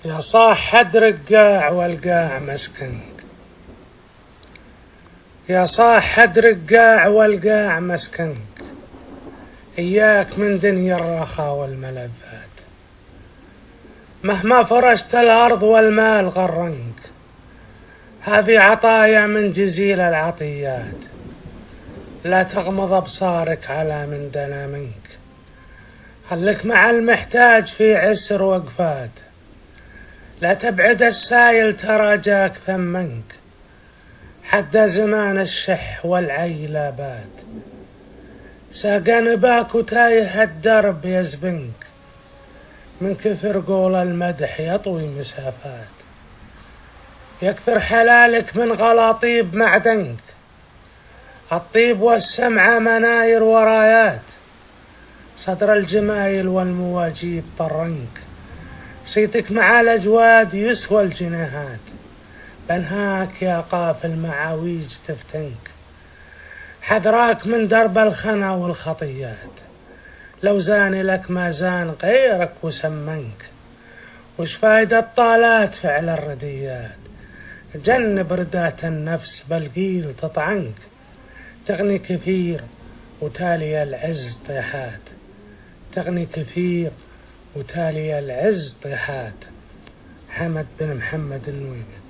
يا صاح حد رقاع والقاع مسكنك، يا صاح حد رقاع والقاع مسكنك، إياك من دنيا الرخا والملذات. مهما فرشت الأرض والمال غرنك، هذه عطايا من جزيل العطيات. لا تغمض أبصارك على من دنا منك، خلك مع المحتاج في عسر وقفات. لا تبعد السايل ترى جاك ثمنك، حتى زمان الشح والعيلة بات. ساقى نباك وتايه الدرب يزبنك، من كثر قول المدح يطوي مسافات. يكثر حلالك من غلاطيب معدنك، الطيب والسمعة مناير ورايات. صدر الجمايل والمواجيب طرنك، صيتك مع الأجواد يسوى الجناهات. بنهاك يا قافل معاويج تفتنك، حذراك من درب الخنا والخطيات. لو زاني لك ما زان غيرك وسمنك، وش فايدة الطالات فعل الرديات. جنب ردات النفس بالقيل تطعنك، تغني كثير وتالي العز طيحات. تغني كثير وتالي العز طيحات. حمد بن محمد النويبي.